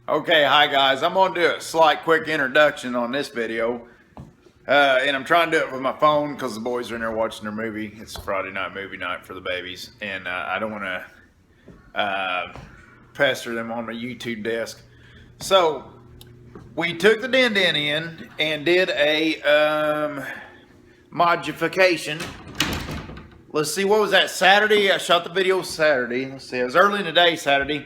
Okay, hi guys. I'm gonna do a slight quick introduction on this video. And I'm trying to do it with my phone because the boys are in there watching their movie. It's Friday night movie night for the babies. And I don't want to pester them on my YouTube desk. So, we took the din in and did a modification. Let's see, what was that, Saturday? I shot the video Saturday. Let's see, it was early in the day Saturday.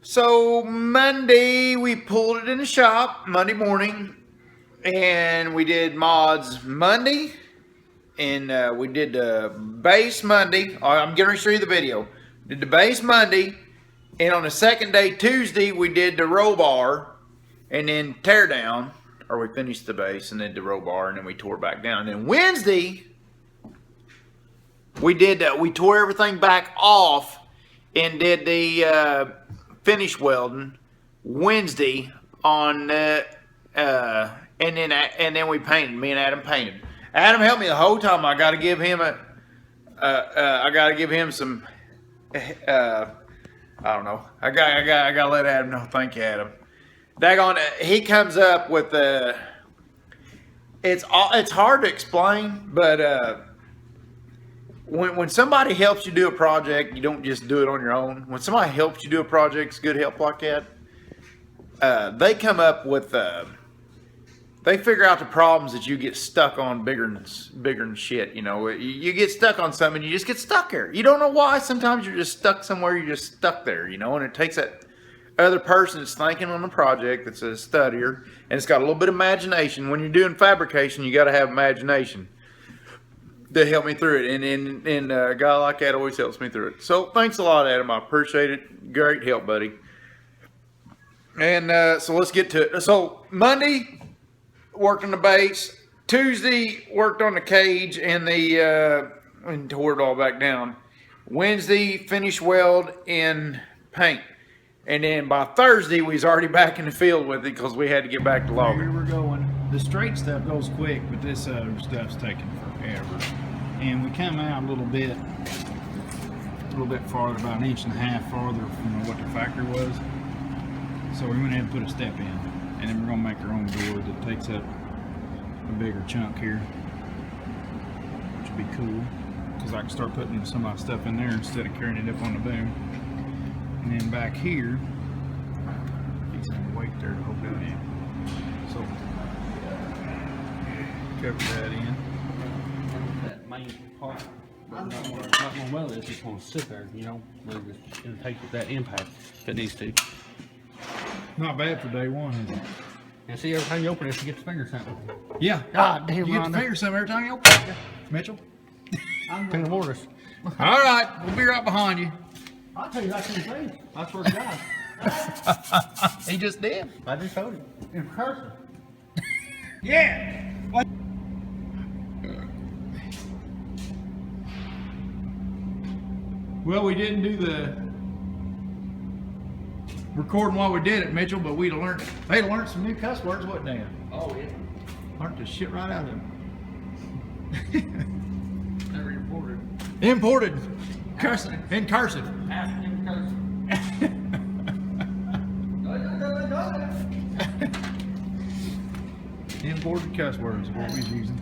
So Monday we pulled it in the shop, Monday morning, and we did mods Monday, and we did the base Monday. I'm going to show you the video. Did the base Monday, and on the second day, Tuesday, we did the roll bar, and then tear down, or we finished the base, and then the roll bar, and then we tore back down. And then Wednesday, we tore everything back off and did the finish welding Wednesday on and then we painted. Me and Adam painted. Adam helped me the whole time. I got to give him some I don't know. I got to let Adam know. Thank you, Adam. Daggone, he comes up with it's hard to explain, but when somebody helps you do a project, you don't just do it on your own. When somebody helps you do a project, it's good help like that. They come up with, they figure out the problems that you get stuck on bigger than shit. You know, you get stuck on something, you just get stuck there. You don't know why. Sometimes you're just stuck somewhere. You're just stuck there. You know, and it takes that other person that's thinking on the project, that's a studier, and it's got a little bit of imagination. When you're doing fabrication, you got to have imagination. They help me through it, and a guy like that always helps me through it. So thanks a lot, Adam. I appreciate it. Great help, buddy. And so let's get to it. So Monday, worked on the base. Tuesday, worked on the cage and and tore it all back down. Wednesday, finished weld and paint. And then by Thursday, we was already back in the field with it because we had to get back to logging. Here we're going. The straight stuff goes quick, but this other stuff's taking forever. And we come out a little bit farther, about 1.5 inches farther from what the factory was. So we went ahead and put a step in, and then we're gonna make our own door that takes up a bigger chunk here, which would be cool because I can start putting some of my stuff in there instead of carrying it up on the boom. And then back here, he's gonna weight there to hold that in. So cover that in. That main part, not gonna weld it, it's just gonna sit there, you know, it'll take that impact if it needs to. Not bad for day one, is it? And see, every time you open it, you get the finger something. Yeah. God damn, you get the finger something every time you open it, Mitchell. Pin the mortise. All right, we'll be right behind you. I'll tell you that in face. I swear to God. He just did. I just told you. In person. Yeah. Well, we didn't do the recording while we did it, Mitchell, but they'd learned some new cuss words, wouldn't they? Oh, yeah. Learned the shit right out of them. Never imported. Imported. Cursive. In cursive. In cursive. Imported cuss words is what we're using.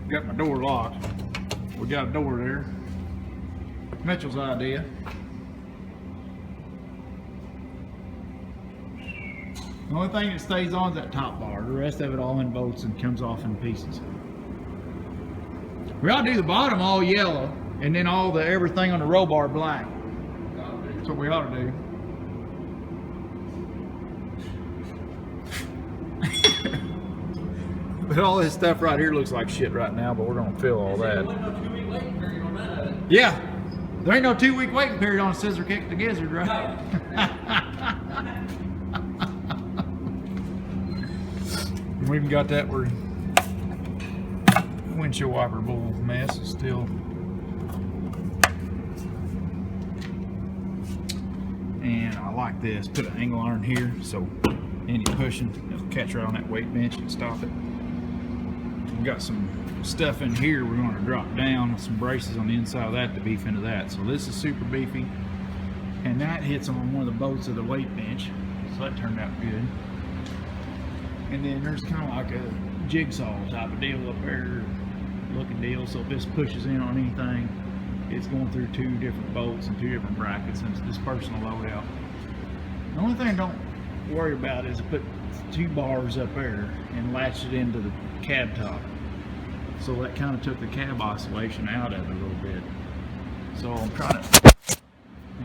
Got my door locked. We got a door there. Mitchell's idea. The only thing that stays on is that top bar. The rest of it all in bolts and comes off in pieces. We ought to do the bottom all yellow and then all the everything on the roll bar black. That's what we ought to do. But all this stuff right here looks like shit right now, but we're gonna fill all that. Yeah. There ain't no 2-week waiting period on a scissor kick the gizzard, right? We even got that where windshield wiper bull mess is still. And I like this. Put an angle iron here so any pushing, it'll catch right on that weight bench and stop it. We've got some stuff in here we're going to drop down with some braces on the inside of that to beef into that. So this is super beefy. and that hits on one of the bolts of the weight bench, so that turned out good. And then there's kind of like a jigsaw type of deal up there, looking deal, so if this pushes in on anything, it's going through 2 different bolts and 2 different brackets, and it's this personal loadout. The only thing I don't worry about is I put 2 bars up there and latched it into the cab top, so that kind of took the cab oscillation out of it a little bit. So I'm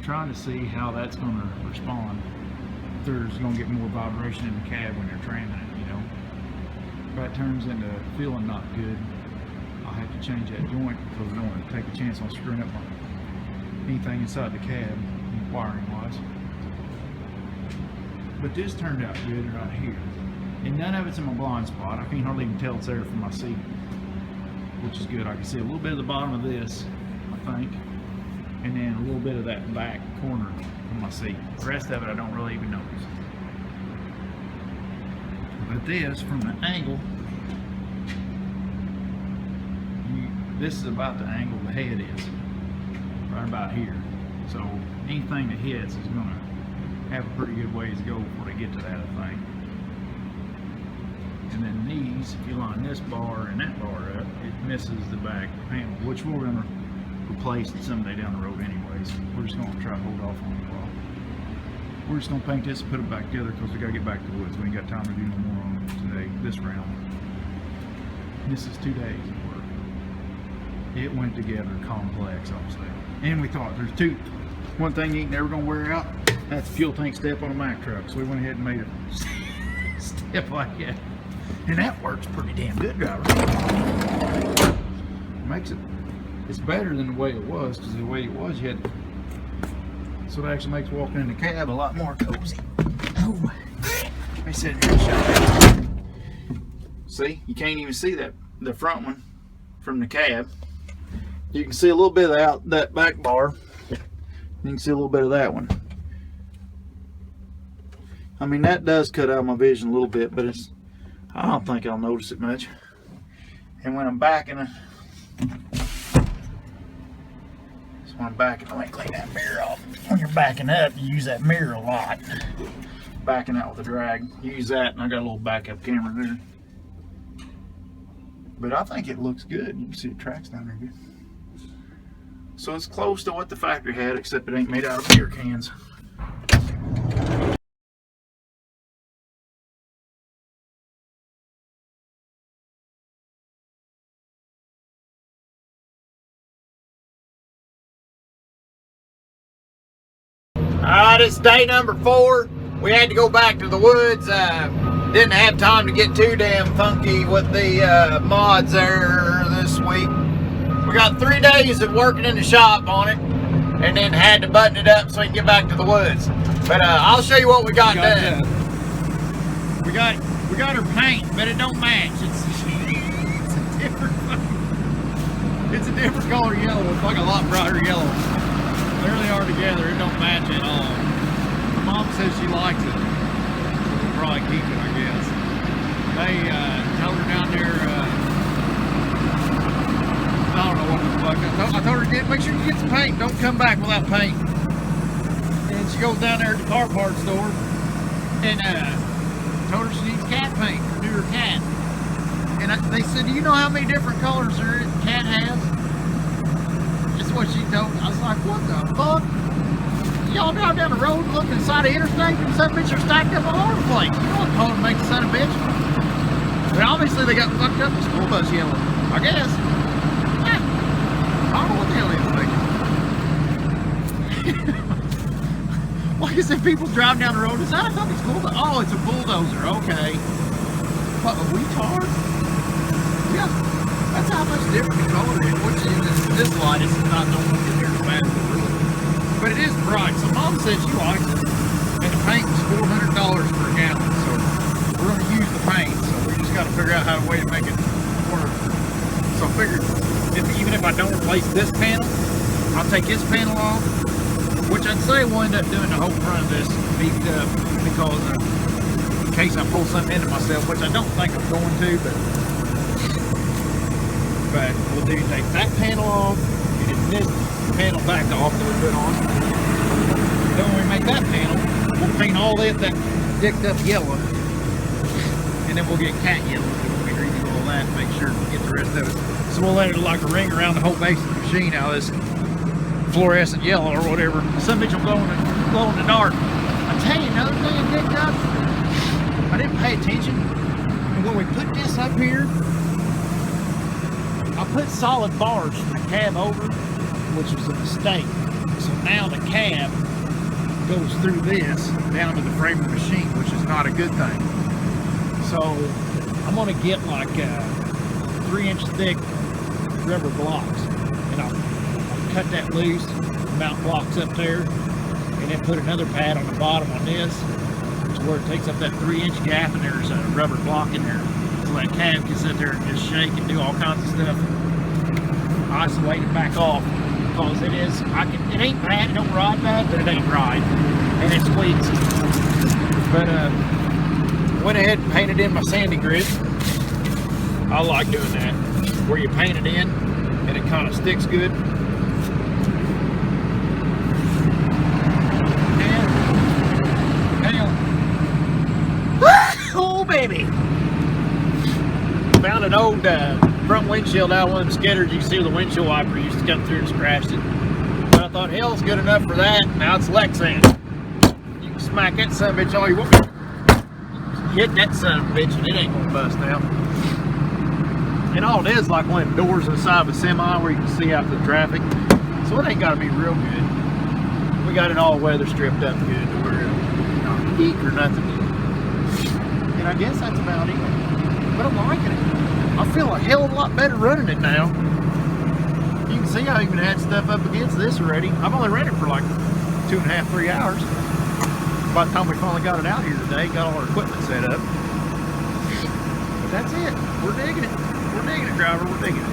trying to see how that's going to respond. If there's going to get more vibration in the cab when you're tramming it, you know. If that turns into feeling not good, I'll have to change that joint because I don't want to take a chance on screwing up anything inside the cab, wiring wise. But this turned out good right here. And none of it's in my blind spot. I can hardly even tell it's there from my seat, which is good. I can see a little bit of the bottom of this, I think, and then a little bit of that back corner of my seat. The rest of it I don't really even notice. But this, from the angle, this is about the angle the head is, right about here. So anything that hits is going to have a pretty good ways to go before they get to that, I think. And then these, if you line this bar and that bar up, it misses the back panel, which we're going to replace someday down the road anyways. We're just going to try to hold off on it a while. We're just going to paint this and put it back together because we got to get back to the woods. We ain't got time to do no more on it today, this round. This is 2 days of work. It went together complex, I'll say. And we thought there's one thing you ain't never going to wear out, that's the fuel tank step on a Mack truck. So we went ahead and made a step like that. And that works pretty damn good, driver. It's better than the way it was, because the way it was, you had, so it actually makes walking in the cab a lot more cozy. Oh, let me sit here and show you. See, you can't even see the front one from the cab. You can see a little bit of that back bar. You can see a little bit of that one. I mean, that does cut out my vision a little bit, but I don't think I'll notice it much. And when I'm backing it, let me clean that mirror off. When you're backing up, you use that mirror a lot. Backing out with a drag, you use that, and I got a little backup camera there. But I think it looks good. You can see the tracks down there good. So it's close to what the factory had, except it ain't made out of beer cans. Alright, it's day number 4. We had to go back to the woods. Didn't have time to get too damn funky with the mods there this week. We got 3 days of working in the shop on it, and then had to button it up so we can get back to the woods. But I'll show you what we got done. We got her paint, but it don't match. It's a different color yellow. It's like a lot brighter yellow. They really are together. It don't match at all. My mom says she likes it, so we'll probably keep it, I guess. They told her down there, I don't know what the fuck. I told her, make sure you get some paint. Don't come back without paint. And she goes down there at the car parts store and told her she needs cat paint to do her cat. And they said, do you know how many different colors her cat has? That's what she told me. I was like, what the fuck? Y'all drive down the road looking inside the interstate and some bitch are stacked up all over the place. You know what color to make the son of a bitch? But obviously they got fucked up with school bus yellow, I guess. I don't know what the hell they was thinking. Like I said, people drive down the road, is that a fucking school bus? Oh, it's a bulldozer, okay. What, a retard? Yeah, that's how much different the color is. Which is this light is not no one can hear the bad, really. But it is bright. So Mom said she likes it. And the paint was $400 per gallon. So we're going to use the paint. So we just got to figure out how a way to make it work. So I figured even if I don't replace this panel, I'll take this panel off. Which I'd say we'll end up doing the whole front of this beefed up because in case I pull something into myself, which I don't think I'm going to, but we'll take that panel off and this panel back off that we put on. Then when we make that panel, we'll paint all that dicked up yellow. And then we'll get cat yellow. We'll redo all that and make sure to get the rest of it. So we'll let it like a ring around the whole base of the machine out of this fluorescent yellow or whatever. Some bitch will glow in the dark. I tell you another thing I picked up. I didn't pay attention. And when we put this up here, I put solid bars from the cab over, which was a mistake. So now the cab goes through this down to the frame of the machine, which is not a good thing. So I'm gonna get like 3-inch thick rubber blocks, and I'll cut that loose, mount blocks up there, and then put another pad on the bottom on this, to where it takes up that 3-inch gap, and there's a rubber block in there, so that cab can sit there and just shake and do all kinds of stuff. Isolate it back off, because it ain't bad, it don't ride bad, but it ain't right, and it squeaks. But went ahead and painted in my sandy grit. I like doing that, where you paint it in and it kind of sticks good. And oh baby, found an old front windshield out of one of the skidders. You can see where the windshield wiper used to come through and scratched it. But I thought, hell, it's good enough for that. Now it's Lexan. You can smack that son of a bitch all you want. Hit that son of a bitch and it ain't gonna bust now. And all it is like one of the doors on the side of a semi where you can see out the traffic. So it ain't gotta be real good. We got it all weather stripped up good to where it's not heat or nothing. And I guess that's about it. But I'm liking it. I feel a hell of a lot better running it now. You can see I even had stuff up against this already. I've only ran it for like 2.5, 3 hours. By the time we finally got it out here today, got all our equipment set up. But that's it. We're digging it. We're digging it, driver. We're digging it.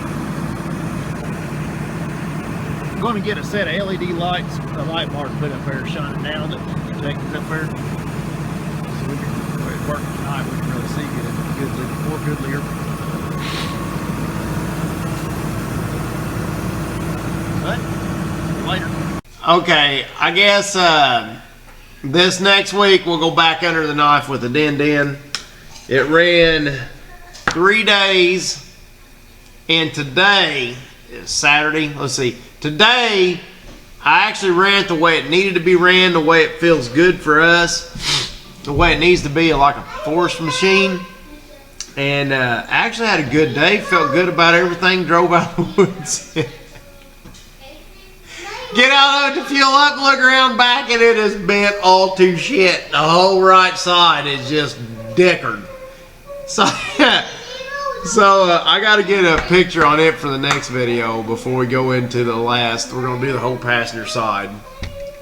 I'm going to get a set of LED lights, a light bar to put up there, shining down that protects up there. So we can, when it's working tonight, we can really see it goodly, more goodlier. But later. Okay, I guess this next week we'll go back under the knife with the din. It ran 3 days, and today is Saturday. Let's see. Today I actually ran it the way it needed to be ran, the way it feels good for us, the way it needs to be, like a forced machine. And actually had a good day. Felt good about everything. Drove out of the woods. Get out of the fuel up, look around back, and it is bent all to shit. The whole right side is just dickered. So, I got to get a picture on it for the next video before we go into the last. We're going to do the whole passenger side.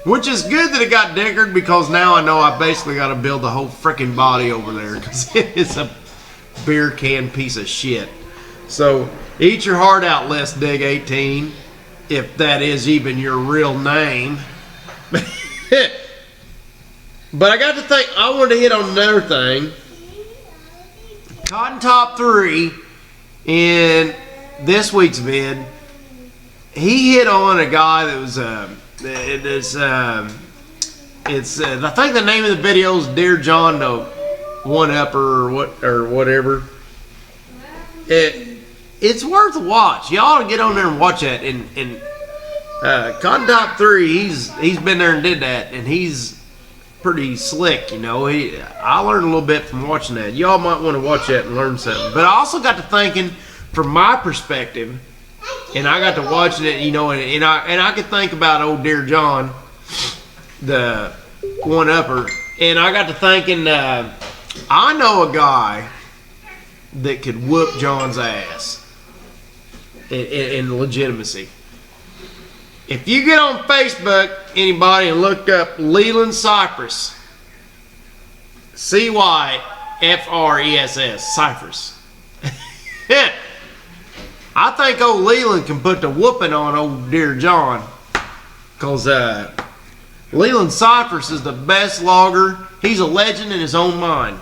Which is good that it got dickered, because now I know I basically got to build the whole freaking body over there, because it is a beer can piece of shit. So, eat your heart out, Let's Dig 18. If that is even your real name. But I got to think, I wanted to hit on another thing. Cotton Top 3 in this week's vid, he hit on a guy that was I think the name of the video is Dear John the One-Upper or whatever. It's worth a watch. Y'all ought to get on there and watch that. And Cotton Top 3, he's been there and did that, and he's pretty slick, you know. I learned a little bit from watching that. Y'all might want to watch that and learn something. But I also got to thinking, from my perspective, and I got to watching it, you know, and I could think about old Dear John, the One-Upper, and I got to thinking, I know a guy that could whoop John's ass in legitimacy. If you get on Facebook, anybody, and look up Leland Cypress, C-Y-F-R-E-S-S, Cypress. I think old Leland can put the whooping on old Dear John, because Leland Cypress is the best logger. He's a legend in his own mind.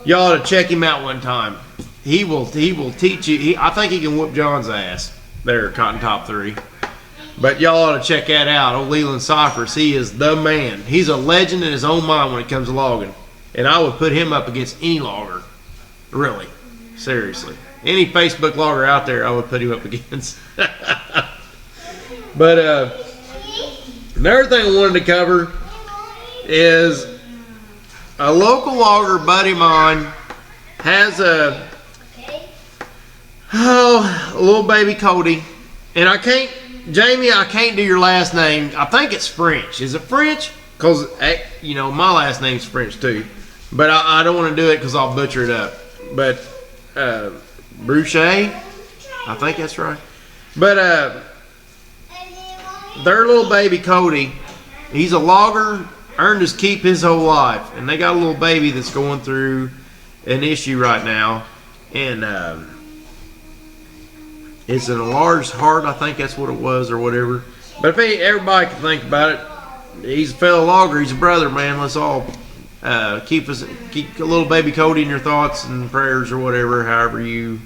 Y'all ought to check him out one time. He will teach you. I think he can whoop John's ass. There, Cotton Top 3. But y'all ought to check that out. Old Leland Cypress, he is the man. He's a legend in his own mind when it comes to logging. And I would put him up against any logger. Really. Seriously. Any Facebook logger out there, I would put him up against. But another thing I wanted to cover is a local logger buddy of mine has a little baby Cody. And I can't, Jamie, I can't do your last name. I think it's French. Is it French? Because, you know, my last name's French too. But I don't want to do it because I'll butcher it up. But Bruchet, I think that's right. But their little baby Cody, he's a logger, earned his keep his whole life. And they got a little baby that's going through an issue right now. And it's an enlarged heart, I think that's what it was, or whatever. But if everybody can think about it, he's a fellow logger, he's a brother, man. Let's all keep a little baby Cody in your thoughts and prayers or whatever, however you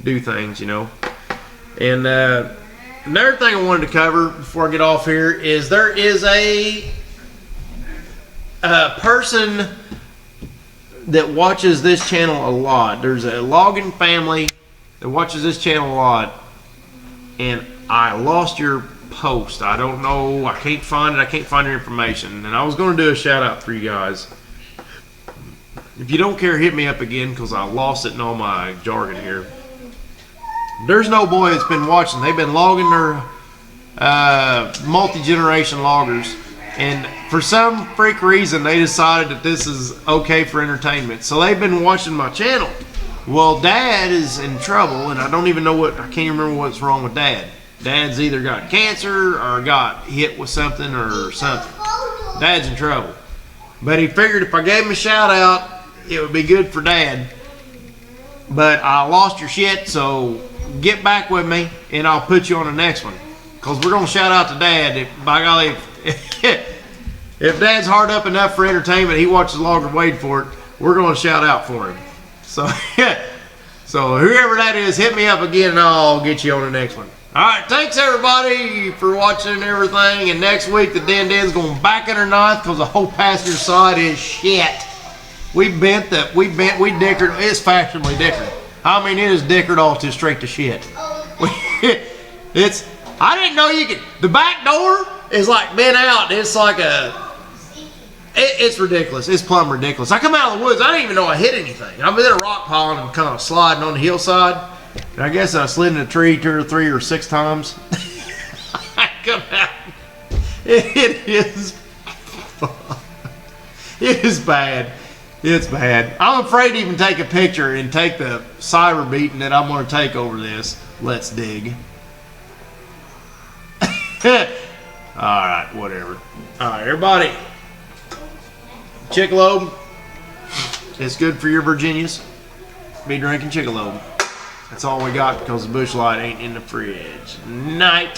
do things, you know. And another thing I wanted to cover before I get off here is there is a person that watches this channel a lot. There's a logging family that watches this channel a lot, and I lost your post. I don't know. I can't find it. I can't find your information. And I was going to do a shout out for you guys. If you don't care, hit me up again because I lost it in all my jargon here. There's no boy that's been watching. They've been logging their multi-generation loggers, and for some freak reason they decided that this is okay for entertainment. So they've been watching my channel. Well, Dad is in trouble, and I don't even know what, I can't even remember what's wrong with Dad. Dad's either got cancer or got hit with something or something. Dad's in trouble. But he figured if I gave him a shout out, it would be good for Dad. But I lost your shit, so get back with me and I'll put you on the next one. Because we're going to shout out to Dad. By golly, if Dad's hard up enough for entertainment, he watches Logger Wade for it, we're going to shout out for him. So, so whoever that is, hit me up again and I'll get you on the next one. Alright, thanks everybody for watching and everything. And next week the Den's going back in her ninth because the whole passenger side is shit. We dickered, it's fashionably dickered. I mean, it is dickered all to straight to shit. I didn't know you could, the back door is like bent out. It's like it's ridiculous. It's plumb ridiculous. I come out of the woods, I didn't even know I hit anything. I'm in a rock pile and I'm kind of sliding on the hillside. And I guess I slid in a tree 2 or 3 or 6 times. I come out. It is bad. It's bad. I'm afraid to even take a picture and take the cyber beating that I'm going to take over this. Let's dig. Alright, whatever. Alright, everybody. Chickalobe. It's good for your Virginias. Be drinking Chickalobe. That's all we got because the bush light ain't in the fridge. Night.